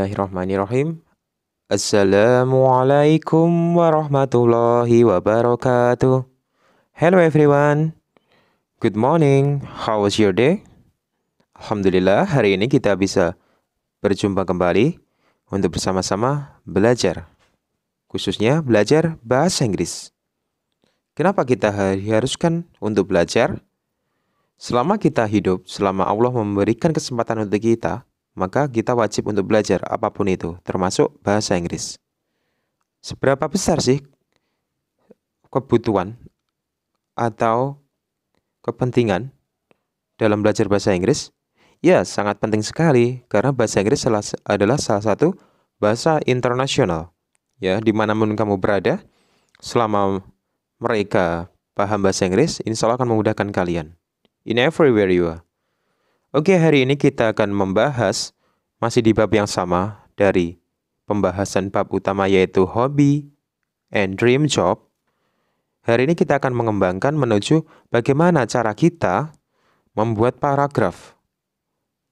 Bismillahirrahmanirrahim. Assalamualaikum warahmatullahi wabarakatuh. Hello everyone. Good morning. How was your day? Alhamdulillah, hari ini kita bisa berjumpa kembali untuk bersama-sama belajar. Khususnya belajar bahasa Inggris. Kenapa kita diharuskan untuk belajar? Selama kita hidup, selama Allah memberikan kesempatan untuk kita, maka kita wajib untuk belajar apapun itu, termasuk bahasa Inggris. Seberapa besar sih kebutuhan atau kepentingan dalam belajar bahasa Inggris? Ya, sangat penting sekali karena bahasa Inggris adalah salah satu bahasa internasional. Ya, dimanapun kamu berada, selama mereka paham bahasa Inggris, insya Allah akan memudahkan kalian. In everywhere you are. Oke, hari ini kita akan membahas masih di bab yang sama dari pembahasan bab utama yaitu hobi and dream job. Hari ini kita akan mengembangkan menuju bagaimana cara kita membuat paragraf.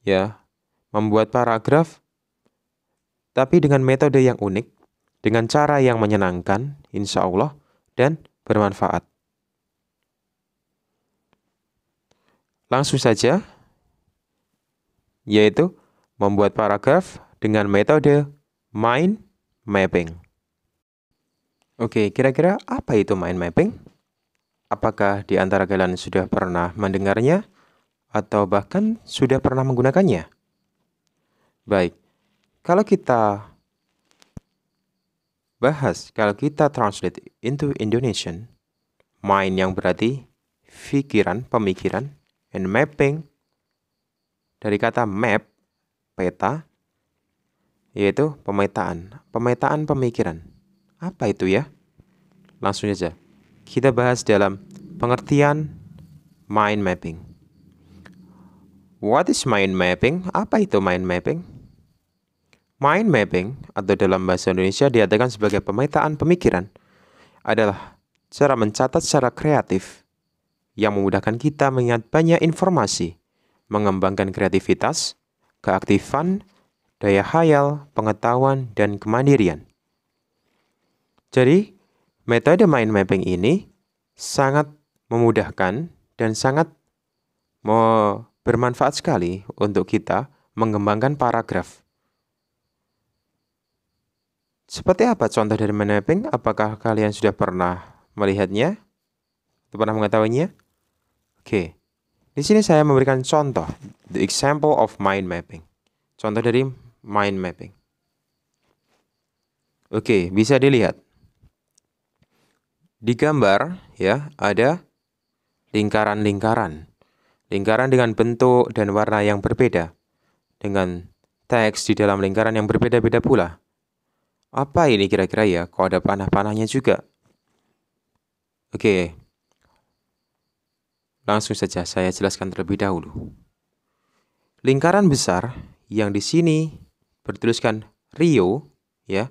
Ya, membuat paragraf tapi dengan metode yang unik, dengan cara yang menyenangkan, insya Allah, dan bermanfaat. Langsung saja, yaitu membuat paragraf dengan metode mind mapping. Oke, kira-kira apa itu mind mapping? Apakah di antara kalian sudah pernah mendengarnya atau bahkan sudah pernah menggunakannya? Baik, kalau kita bahas, kalau kita translate into Indonesian, mind yang berarti pikiran, pemikiran, and mapping dari kata map, peta, yaitu pemetaan pemikiran. Apa itu ya? Langsung saja kita bahas dalam pengertian mind mapping. What is mind mapping? Apa itu mind mapping? Mind mapping atau dalam bahasa Indonesia diartikan sebagai pemetaan pemikiran adalah cara mencatat secara kreatif yang memudahkan kita mengingat banyak informasi, mengembangkan kreativitas, keaktifan, daya hayal, pengetahuan, dan kemandirian. Jadi, metode mind mapping ini sangat memudahkan dan sangat bermanfaat sekali untuk kita mengembangkan paragraf. Seperti apa contoh dari mind mapping? Apakah kalian sudah pernah melihatnya? Atau pernah mengetahuinya? Oke, di sini saya memberikan contoh, the example of mind mapping. Contoh dari mind mapping. Oke, bisa dilihat. Di gambar, ya, ada lingkaran-lingkaran. Lingkaran dengan bentuk dan warna yang berbeda. Dengan teks di dalam lingkaran yang berbeda-beda pula. Apa ini kira-kira ya? Kok ada panah-panahnya juga? Oke. Langsung saja saya jelaskan terlebih dahulu. Lingkaran besar yang di sini bertuliskan Rio, ya.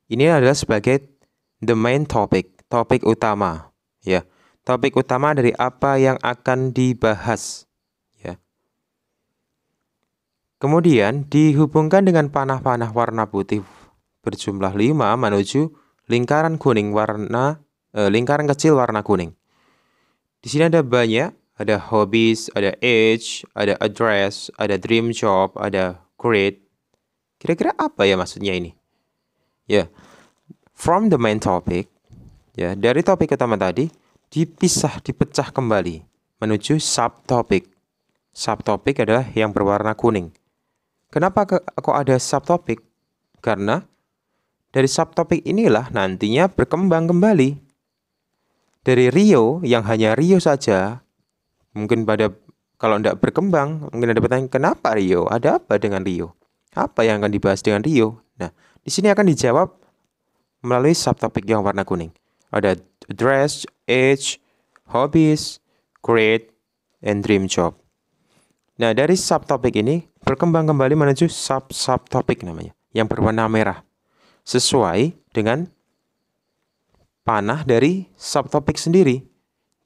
Ini adalah sebagai the main topic, topik utama, ya. Topik utama dari apa yang akan dibahas, ya. Kemudian dihubungkan dengan panah-panah warna putih berjumlah 5 menuju lingkaran kuning lingkaran kecil warna kuning. Di sini ada banyak. Ada hobbies, ada age, ada address, ada dream job, ada create. Kira-kira apa ya maksudnya ini? Ya, from the main topic, ya, dari topik utama tadi, dipecah kembali menuju subtopic. Subtopic adalah yang berwarna kuning. Kenapa kok ada subtopic? Karena dari subtopic inilah nantinya berkembang kembali. Dari Rio, yang hanya Rio saja, mungkin kalau tidak berkembang, mungkin ada pertanyaan, kenapa Rio? Ada apa dengan Rio? Apa yang akan dibahas dengan Rio? Nah, di sini akan dijawab melalui subtopik yang warna kuning. Ada address, age, hobbies, create, and dream job. Nah, dari subtopik ini berkembang kembali menuju subtopik namanya, yang berwarna merah. Sesuai dengan panah dari subtopik sendiri.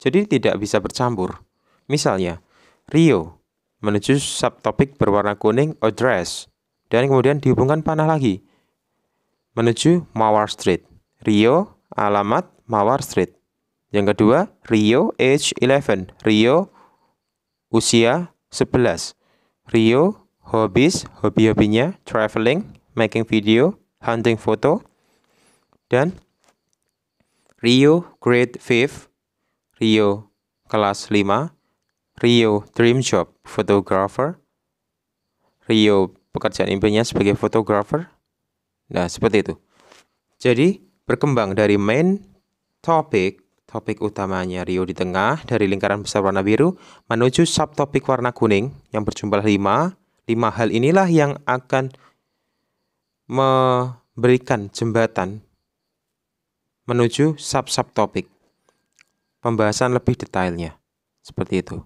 Jadi tidak bisa bercampur. Misalnya, Rio menuju subtopik berwarna kuning address. Dan kemudian dihubungkan panah lagi menuju Mawar Street. Rio, alamat Mawar Street. Yang kedua, Rio, age 11. Rio, usia 11. Rio, hobbies, hobi-hobinya, traveling, making video, hunting foto. Dan Rio, grade 5. Rio, kelas 5. Rio, dream job, photographer. Rio, pekerjaan impiannya sebagai fotografer. Nah, seperti itu. Jadi, berkembang dari main topik utamanya Rio di tengah, dari lingkaran besar warna biru, menuju subtopik warna kuning yang berjumlah 5. 5 hal inilah yang akan memberikan jembatan menuju subtopik. Pembahasan lebih detailnya. Seperti itu.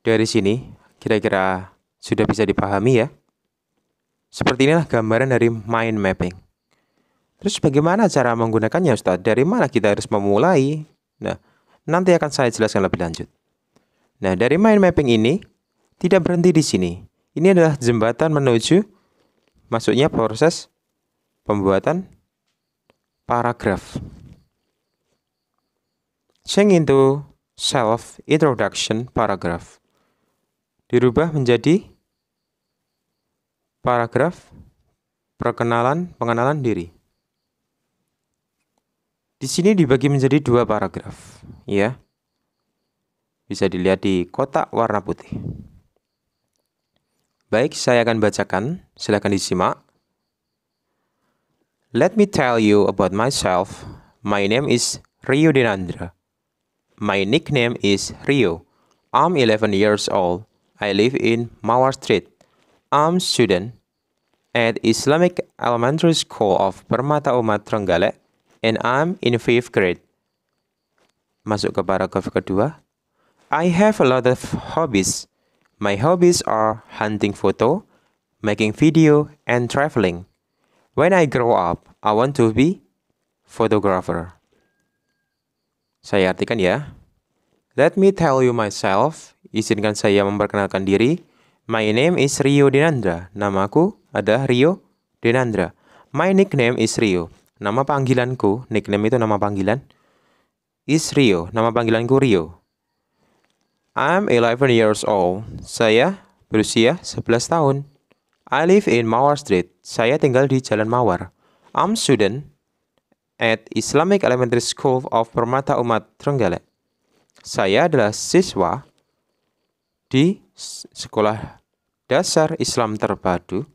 Dari sini, kira-kira sudah bisa dipahami ya. Seperti inilah gambaran dari mind mapping. Terus bagaimana cara menggunakannya, Ustadz? Dari mana kita harus memulai? Nah, nanti akan saya jelaskan lebih lanjut. Nah, dari mind mapping ini tidak berhenti di sini. Ini adalah jembatan menuju masuknya proses pembuatan paragraf. Change into self-introduction paragraph. Dirubah menjadi paragraf pengenalan diri. Di sini dibagi menjadi 2 paragraf, ya. Bisa dilihat di kotak warna putih. Baik, saya akan bacakan, silakan disimak. Let me tell you about myself. My name is Rio Denandra. My nickname is Rio. I'm 11 years old. I live in Mawar Street. I'm student at Islamic Elementary School of Permata Umat Trenggalek, and I'm in 5th grade. Masuk ke paragraf kedua. I have a lot of hobbies. My hobbies are hunting photo, making video, and traveling. When I grow up, I want to be photographer. Saya artikan ya. Let me tell you myself. Izinkan saya memperkenalkan diri. My name is Rio Denandra. Namaku adalah Rio Denandra. My nickname is Rio. Nama panggilanku, nickname itu nama panggilan, is Rio. Nama panggilanku Rio. I'm 11 years old. Saya berusia 11 tahun. I live in Mawar Street. Saya tinggal di Jalan Mawar. I'm student at Islamic Elementary School of Permata Umat Trenggalek. Saya adalah siswa di Sekolah Dasar Islam Terpadu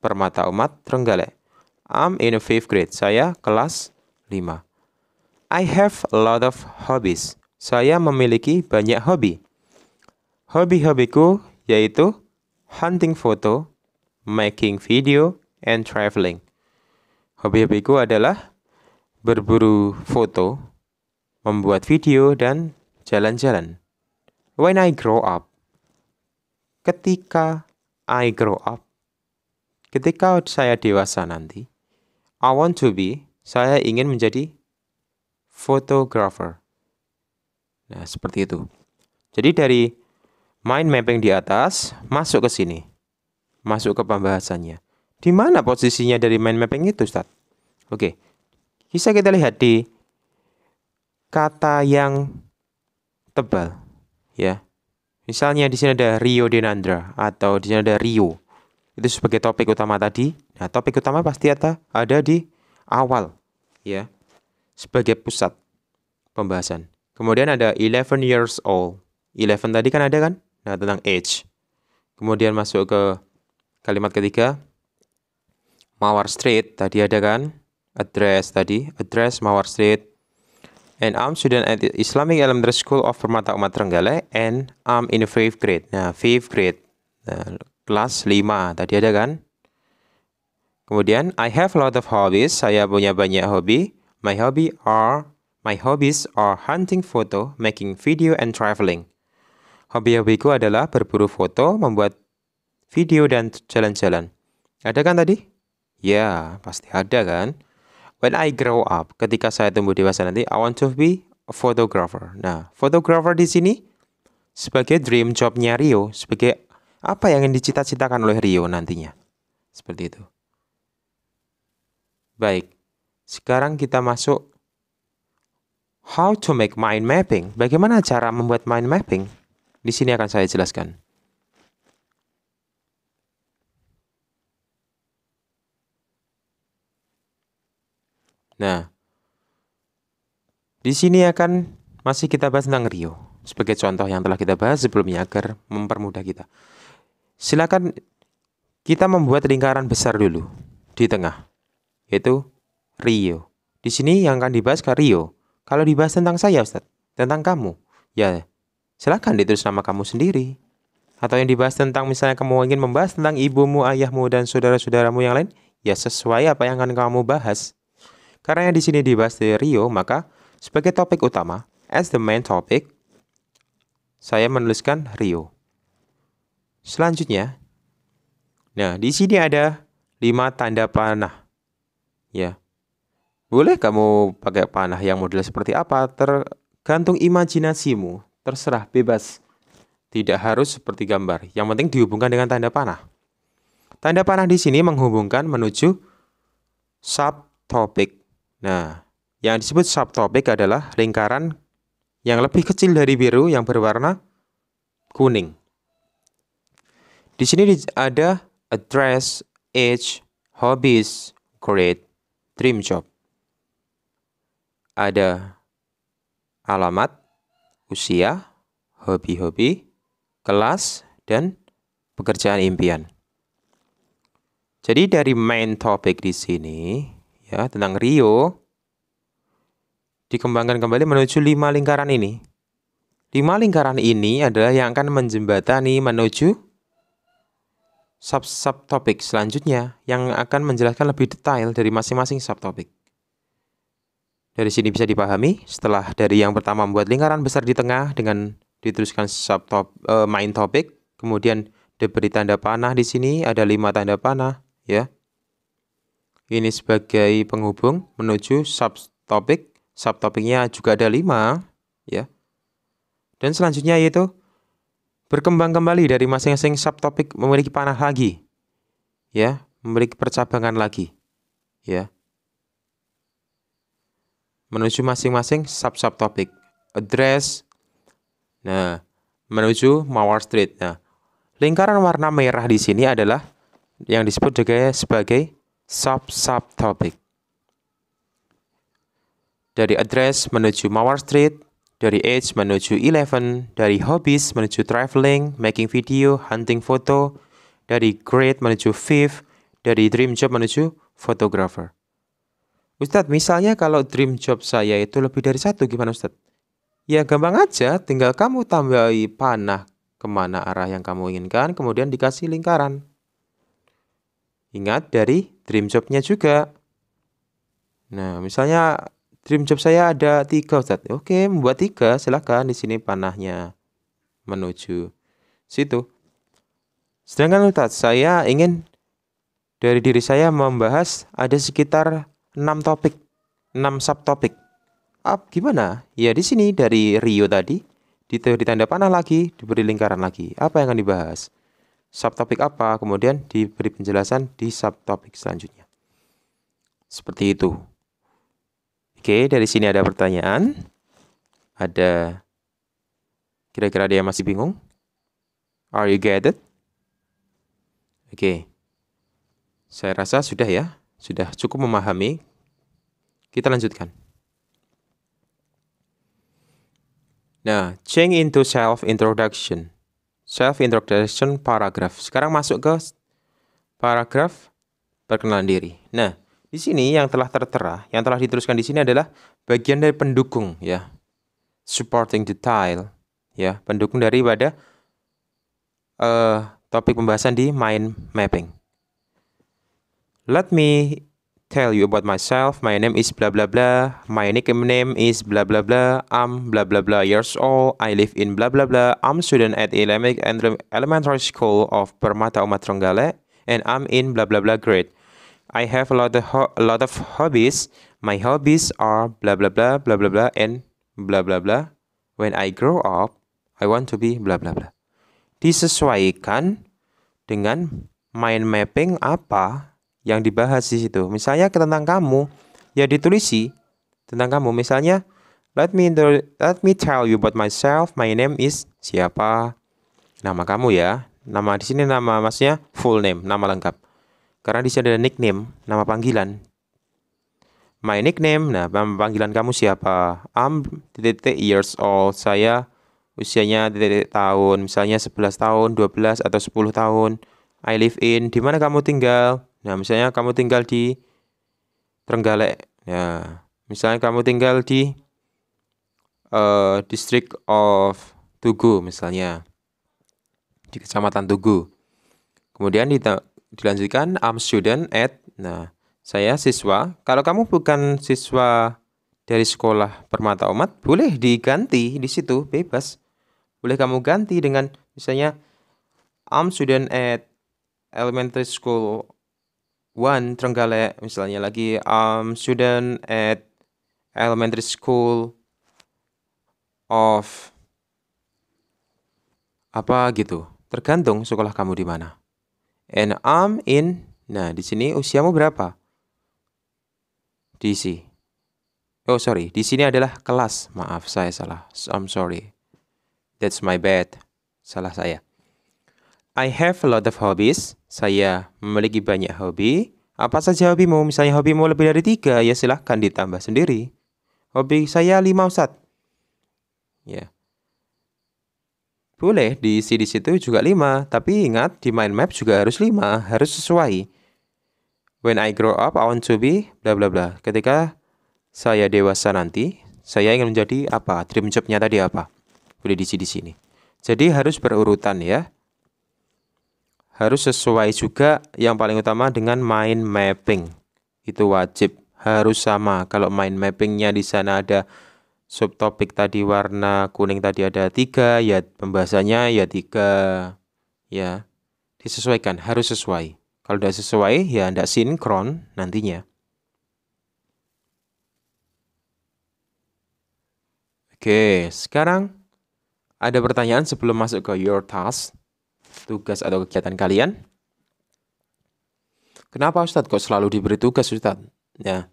Permata Umat Trenggalek. I'm in 5th grade. Saya kelas 5. I have a lot of hobbies. Saya memiliki banyak hobi. Hobi-hobiku yaitu hunting photo, making video, and traveling. Hobi-hobiku adalah berburu foto, membuat video, dan jalan-jalan. When I grow up. Ketika I grow up. Ketika saya dewasa nanti. I want to be. Saya ingin menjadi photographer. Nah, seperti itu. Jadi dari mind mapping di atas, masuk ke sini. Masuk ke pembahasannya. Di mana posisinya dari mind mapping itu, Ustaz? Oke. Bisa kita lihat di kata yang tebal, ya. Misalnya di sini ada Rio Denandra atau di sini ada Rio. Itu sebagai topik utama tadi. Nah, topik utama pasti ada di awal, ya. Sebagai pusat pembahasan. Kemudian ada 11 years old. 11 tadi kan ada kan? Nah, tentang age. Kemudian masuk ke kalimat ketiga. Mawar Street tadi ada kan? Address tadi. Address Mawar Street. And I'm student at Islamic Elementary School of Permata Umat Trenggalek. And I'm in 5th grade. Nah, 5th grade. Nah, kelas 5 tadi ada kan? Kemudian, I have a lot of hobbies. Saya punya banyak hobi. My hobbies are hunting photo, making video, and traveling. Hobi-hobiku adalah berburu foto, membuat video, dan jalan-jalan. Ada kan tadi? Ya, pasti ada kan? When I grow up, ketika saya tumbuh dewasa nanti, I want to be a photographer. Nah, photographer di sini sebagai dream jobnya Rio, sebagai Apa yang ingin dicita-citakan oleh Rio nantinya? Seperti itu. Baik, sekarang kita masuk how to make mind mapping. Bagaimana cara membuat mind mapping? Di sini akan saya jelaskan. Nah, di sini akan masih kita bahas tentang Rio sebagai contoh yang telah kita bahas sebelumnya agar mempermudah kita. Silakan kita membuat lingkaran besar dulu di tengah, yaitu Rio. Di sini yang akan dibahas ke Rio. Kalau dibahas tentang saya, Ustadz, tentang kamu, ya silakan ditulis nama kamu sendiri. Atau yang dibahas tentang misalnya kamu ingin membahas tentang ibumu, ayahmu, dan saudara-saudaramu yang lain, ya sesuai apa yang akan kamu bahas. Karena yang di sini dibahas dari Rio, maka sebagai topik utama, as the main topic, saya menuliskan Rio. Selanjutnya, nah di sini ada 5 tanda panah. Ya, boleh kamu pakai panah yang model seperti apa, tergantung imajinasimu, terserah, bebas. Tidak harus seperti gambar, yang penting dihubungkan dengan tanda panah. Tanda panah di sini menghubungkan menuju subtopik. Nah, yang disebut subtopik adalah lingkaran yang lebih kecil dari biru yang berwarna kuning. Di sini ada address, age, hobbies, grade, dream job. Ada alamat, usia, hobi-hobi, kelas, dan pekerjaan impian. Jadi dari main topic di sini, ya tentang Rio, dikembangkan kembali menuju 5 lingkaran ini. 5 lingkaran ini adalah yang akan menjembatani menuju subtopik selanjutnya yang akan menjelaskan lebih detail dari masing-masing subtopik. Dari sini bisa dipahami, setelah dari yang pertama membuat lingkaran besar di tengah dengan dituliskan main topic, kemudian diberi tanda panah di sini ada 5 tanda panah, ya. Ini sebagai penghubung menuju subtopik. Subtopiknya juga ada 5, ya. Dan selanjutnya yaitu berkembang kembali dari masing-masing subtopik memiliki panah lagi, ya, memiliki percabangan lagi, ya, menuju masing-masing subtopik. Address, nah, menuju Mawar Street. Nah, lingkaran warna merah di sini adalah yang disebut sebagai subtopik. Dari address menuju Mawar Street, dari age menuju 11, dari hobbies menuju traveling, making video, hunting foto, dari grade menuju 5, dari dream job menuju photographer. Ustadz, misalnya kalau dream job saya itu lebih dari 1, gimana Ustadz? Ya gampang aja, tinggal kamu tambahi panah kemana arah yang kamu inginkan, kemudian dikasih lingkaran. Ingat dari dream jobnya juga. Nah, misalnya dream job saya ada 3, Ustadz. Oke, membuat 3, silakan di sini panahnya menuju situ. Sedangkan Ustadz, saya ingin dari diri saya membahas ada sekitar 6 topik, 6 subtopik. Gimana? Ya di sini dari Rio tadi, diberi tanda panah lagi, diberi lingkaran lagi. Apa yang akan dibahas? Subtopik apa? Kemudian diberi penjelasan di subtopik selanjutnya. Seperti itu. Oke, dari sini ada pertanyaan. Ada kira-kira ada yang masih bingung? Are you get it? Oke. Saya rasa sudah ya. Sudah cukup memahami. Kita lanjutkan. Nah, change into self-introduction. Self-introduction paragraph. Sekarang masuk ke paragraf perkenalan diri. Nah, di sini yang telah tertera, yang telah dituliskan di sini adalah bagian dari pendukung, ya. Supporting detail, ya, pendukung daripada topik pembahasan di mind mapping. Let me tell you about myself. My name is blah blah blah. My nickname is blah blah blah. I'm blah blah blah years old. I live in blah blah blah. I'm student at elementary school of Permata Umat Trenggale, and I'm in blah blah blah grade. I have a lot of hobbies. My hobbies are blah blah blah blah blah blah and blah blah blah. When I grow up, I want to be blah blah blah. Disesuaikan dengan mind mapping apa yang dibahas di situ. Misalnya tentang kamu, ya ditulis tentang kamu. Misalnya, let me tell you about myself. My name is siapa? Nama kamu ya. Nama di sini nama maksudnya full name, nama lengkap. Karena di sini ada nickname, nama panggilan. My nickname, nah nama panggilan kamu siapa? I'm years old. Saya usianya tahun, misalnya 11 tahun, 12 atau 10 tahun. I live in, di mana kamu tinggal? Nah, misalnya kamu tinggal di Trenggalek. Ya, misalnya kamu tinggal di District of Tugu misalnya. Di Kecamatan Tugu. Kemudian dilanjutkan I'm student at, nah saya siswa. Kalau kamu bukan siswa dari sekolah Permata Umat, boleh diganti di situ, bebas. Boleh kamu ganti dengan misalnya I'm student at elementary school 1 Trenggalek, misalnya lagi I'm student at elementary school of apa gitu. Tergantung sekolah kamu di mana. And I'm in, nah di sini usiamu berapa? Di sini adalah kelas. Maaf, saya salah. I'm sorry. That's my bad. Salah saya. I have a lot of hobbies. Saya memiliki banyak hobi. Apa saja hobimu? Misalnya hobimu lebih dari 3, ya silahkan ditambah sendiri. Hobi saya 5, Ustadz. Ya. Boleh diisi di situ juga 5, tapi ingat di mind map juga harus 5, harus sesuai. When I grow up, I want to be bla bla bla. Ketika saya dewasa nanti, saya ingin menjadi apa? Dream job-nya tadi apa? Boleh diisi di sini. Jadi harus berurutan ya. Harus sesuai juga yang paling utama dengan mind mapping. Itu wajib, harus sama. Kalau mind mapping-nya di sana ada subtopik tadi warna kuning tadi ada 3, ya pembahasannya ya 3. Ya, disesuaikan, harus sesuai. Kalau tidak sesuai, ya tidak sinkron nantinya. Oke, sekarang ada pertanyaan sebelum masuk ke your task, tugas atau kegiatan kalian. Kenapa Ustadz kok selalu diberi tugas Ustadz? Ya,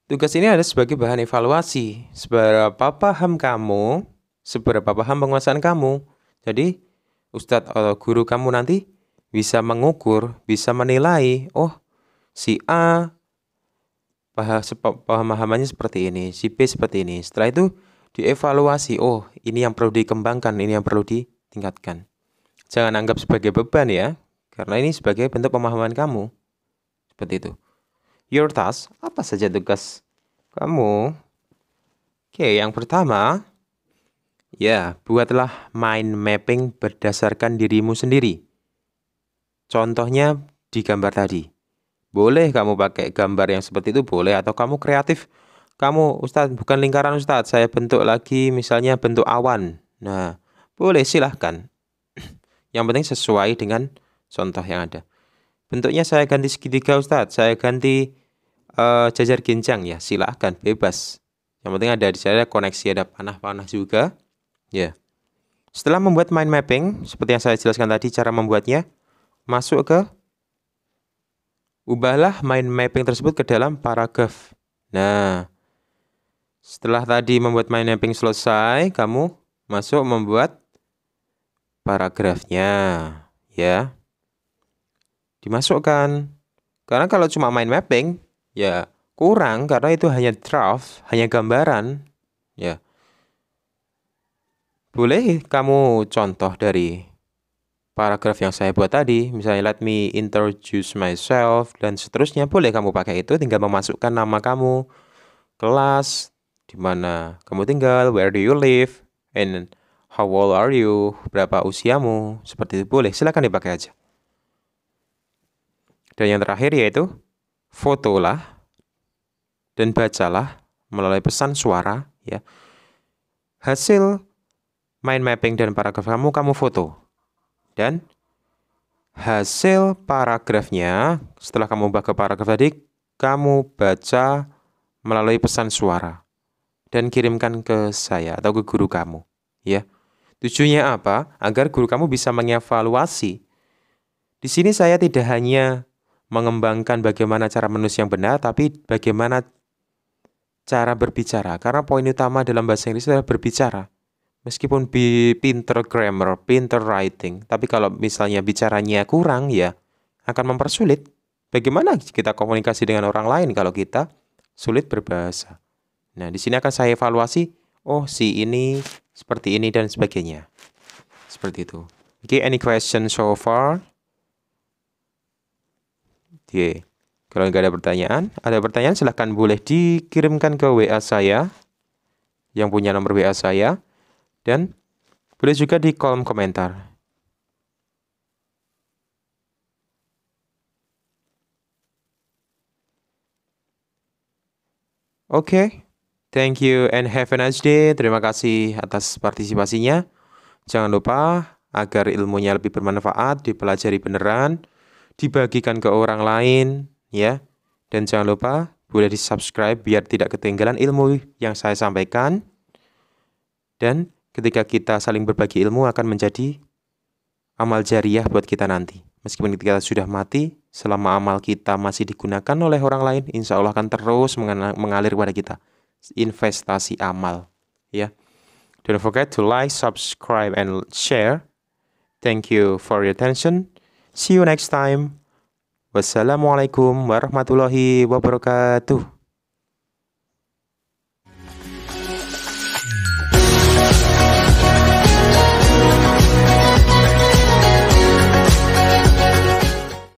tugas ini ada sebagai bahan evaluasi. Seberapa paham kamu, seberapa paham penguasaan kamu. Jadi, Ustadz atau guru kamu nanti bisa mengukur, bisa menilai, oh si A pemahamannya seperti ini, si B seperti ini. Setelah itu dievaluasi, oh ini yang perlu dikembangkan, ini yang perlu ditingkatkan. Jangan anggap sebagai beban ya, karena ini sebagai bentuk pemahaman kamu. Seperti itu. Your task, apa saja tugas kamu? Oke, yang pertama, ya buatlah mind mapping berdasarkan dirimu sendiri. Contohnya di gambar tadi. Boleh kamu pakai gambar yang seperti itu, boleh. Atau kamu kreatif. Kamu, Ustadz, bukan lingkaran Ustadz. Saya bentuk lagi misalnya bentuk awan. Nah, boleh silahkan. Yang penting sesuai dengan contoh yang ada. Bentuknya saya ganti segitiga Ustadz. Saya ganti jajar ginjang ya. Silahkan, bebas. Yang penting ada di sana koneksi, ada panah-panah juga. Ya. Setelah membuat mind mapping, seperti yang saya jelaskan tadi cara membuatnya, masuk ke ubahlah mind mapping tersebut ke dalam paragraf. Nah, setelah tadi membuat mind mapping selesai, kamu masuk membuat paragrafnya, ya. Dimasukkan. Karena kalau cuma mind mapping, ya kurang karena itu hanya draft, hanya gambaran, ya. Boleh kamu contoh dari paragraf yang saya buat tadi, misalnya let me introduce myself dan seterusnya, boleh kamu pakai itu, tinggal memasukkan nama kamu, kelas, di mana kamu tinggal, where do you live, and how old are you, berapa usiamu, seperti itu boleh, silakan dipakai aja. Dan yang terakhir yaitu fotolah dan bacalah melalui pesan suara ya. Hasil mind mapping dan paragraf kamu foto. Dan hasil paragrafnya setelah kamu ubah ke paragraf tadi, kamu baca melalui pesan suara dan kirimkan ke saya atau ke guru kamu ya. Tujuannya apa? Agar guru kamu bisa mengevaluasi Di sini saya tidak hanya mengembangkan bagaimana cara menulis yang benar, tapi bagaimana cara berbicara. Karena poin utama dalam bahasa Inggris adalah berbicara. Meskipun pinter grammar, pinter writing, tapi kalau misalnya bicaranya kurang, ya akan mempersulit. Bagaimana kita komunikasi dengan orang lain kalau kita sulit berbahasa? Nah, di sini akan saya evaluasi, oh si ini seperti ini dan sebagainya. Seperti itu. Oke, any question so far? Oke. Kalau nggak ada pertanyaan silahkan boleh dikirimkan ke WA saya, yang punya nomor WA saya, dan boleh juga di kolom komentar. Oke, thank you and have a nice day. Terima kasih atas partisipasinya. Jangan lupa agar ilmunya lebih bermanfaat, dipelajari beneran, dibagikan ke orang lain, ya. Dan jangan lupa boleh di-subscribe biar tidak ketinggalan ilmu yang saya sampaikan. Dan ketika kita saling berbagi ilmu akan menjadi amal jariah buat kita nanti. Meskipun kita sudah mati, selama amal kita masih digunakan oleh orang lain, insya Allah akan terus mengalir kepada kita. Investasi amal, ya. Don't forget to like, subscribe, and share. Thank you for your attention. See you next time. Wassalamualaikum warahmatullahi wabarakatuh.